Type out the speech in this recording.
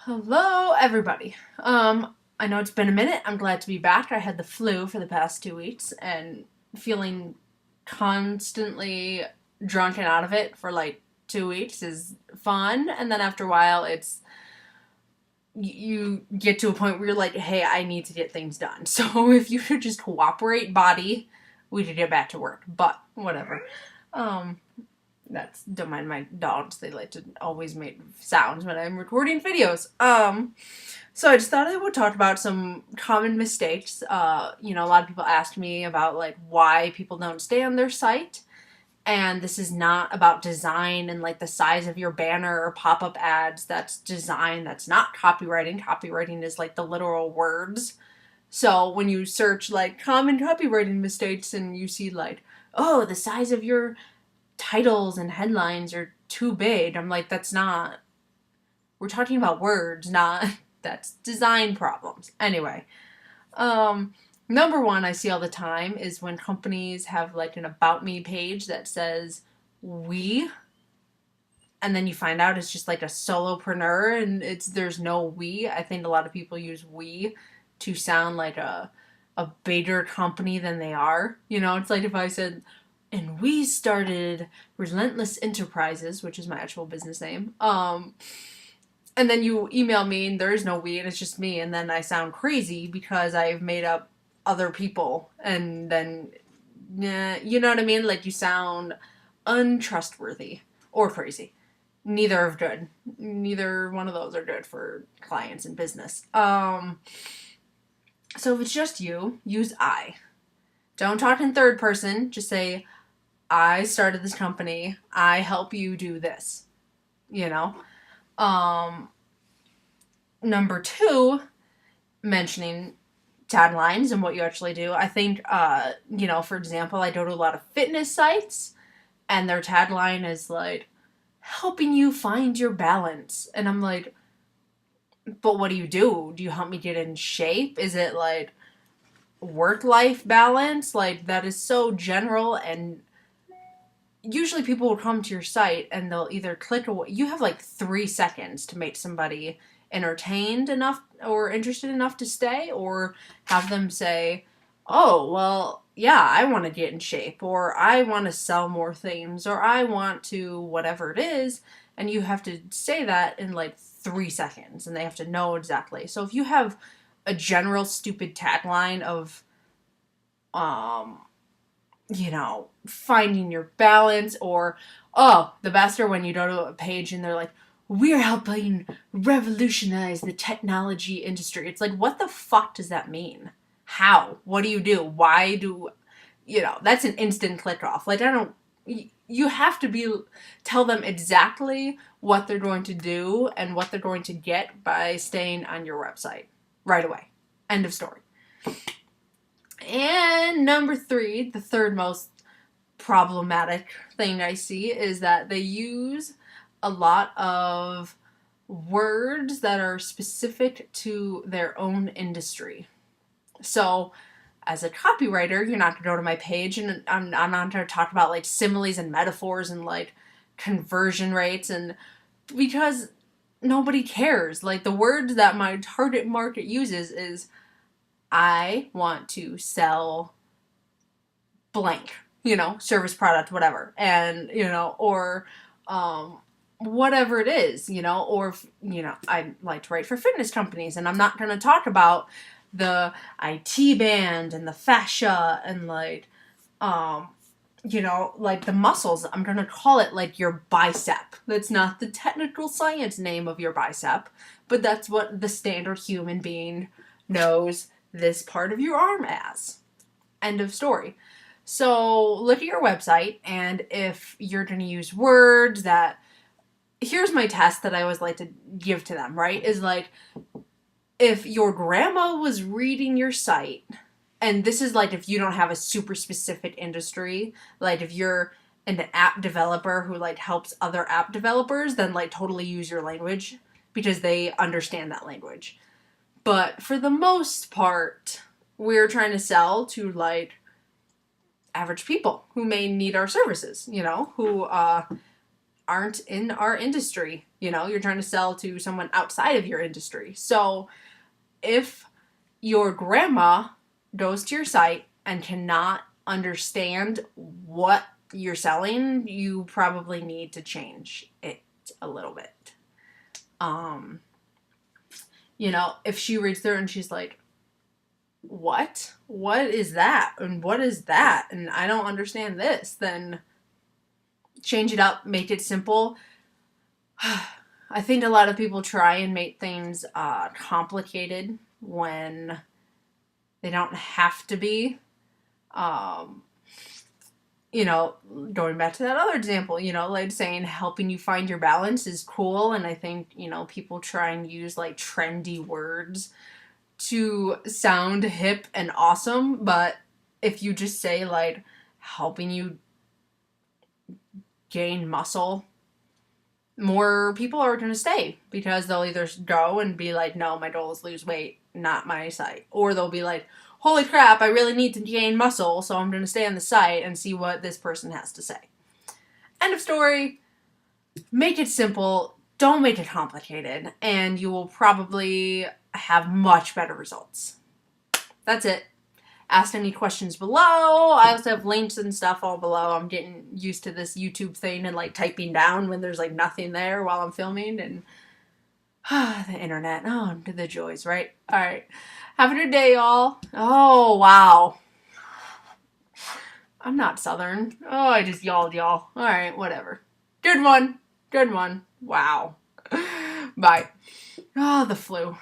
Hello, everybody. I know it's been a minute. I'm glad to be back. I had the flu for the past 2 weeks and feeling constantly drunk and out of it for like 2 weeks is fun. And then after a while, you get to a point where you're like, hey, I need to get things done. So if you could just cooperate, body, we could get back to work. But whatever. Um, don't mind my dogs. They like to always make sounds when I'm recording videos. So I just thought I would talk about some common mistakes. A lot of people ask me about like why people don't stay on their site. And this is not about design and like the size of your banner or pop-up ads. That's design. That's not copywriting. Copywriting is like the literal words. So when you search like common copywriting mistakes and you see like, oh, the size of your titles and headlines are too big. I'm like, that's not, we're talking about words, not, that's design problems. Anyway, number one I see all the time is when companies have like an about me page that says we, and then you find out it's just like a solopreneur and there's no we. I think a lot of people use we to sound like a bigger company than they are. It's like if I said, and we started Relentless Enterprises, which is my actual business name. And then you email me and there is no we and it's just me, and then I sound crazy because I've made up other people, and then you know what I mean? Like you sound untrustworthy or crazy. Neither are good. Neither one of those are good for clients and business. So if it's just you, use I. Don't talk in third person. Just say, I started this company. I help you do this. You know? Number two, mentioning taglines and what you actually do. I think, for example, I go to a lot of fitness sites and their tagline is like, helping you find your balance. And I'm like, but what do you do? Do you help me get in shape? Is it like work-life balance? Like that is so general, and usually people will come to your site and they'll either click away. You have like 3 seconds to make somebody entertained enough or interested enough to stay, or have them say, oh, well, yeah, I want to get in shape, or I want to sell more things, or I want to whatever it is. And you have to say that in like 3 seconds and they have to know exactly. So if you have a general stupid tagline of, finding your balance, or, oh, the best are when you go to a page and they're like, we're helping revolutionize the technology industry. It's like, what the fuck does that mean? How? What do you do? Why do, that's an instant click off. Like, you have to tell them exactly what they're going to do and what they're going to get by staying on your website right away. End of story. And number three, the third most problematic thing I see is that they use a lot of words that are specific to their own industry. So as a copywriter, you're not going to go to my page and I'm not going to talk about like similes and metaphors and like conversion rates, and because nobody cares. Like the words that my target market uses is, I want to sell blank, service, product, whatever. And, or whatever it is, or, I like to write for fitness companies, and I'm not going to talk about the IT band and the fascia and like, like the muscles. I'm going to call it like your bicep. That's not the technical science name of your bicep, but that's what the standard human being knows this part of your arm as. End of story. So look at your website, and if you're going to use words that, here's my test that I always like to give to them, right? Is like, if your grandma was reading your site, and this is like if you don't have a super specific industry, like if you're an app developer who like helps other app developers, then like totally use your language because they understand that language. But for the most part, we're trying to sell to like average people who may need our services, who aren't in our industry. You know, you're trying to sell to someone outside of your industry. So if your grandma goes to your site and cannot understand what you're selling, you probably need to change it a little bit. You know, if she reads through and she's like, what is that, and what is that, and I don't understand this, then change it up, make it simple. I think a lot of people try and make things complicated when they don't have to be. You know, going back to that other example, you know, like saying helping you find your balance is cool, and I think, you know, people try and use like trendy words to sound hip and awesome, but if you just say like helping you gain muscle, more people are going to stay, because they'll either go and be like, no, my goal is lose weight, not my site, or they'll be like, holy crap, I really need to gain muscle, so I'm going to stay on the site and see what this person has to say. End of story. Make it simple. Don't make it complicated, and you will probably have much better results. That's it. Ask any questions below. I also have links and stuff all below. I'm getting used to this YouTube thing and like typing down when there's like nothing there while I'm filming, and the internet. Oh, the joys, right? All right. Have a good day, y'all. Oh, wow. I'm not Southern. Oh, I just yelled, y'all. All right, whatever. Good one. Good one. Wow. Bye. Oh, the flu.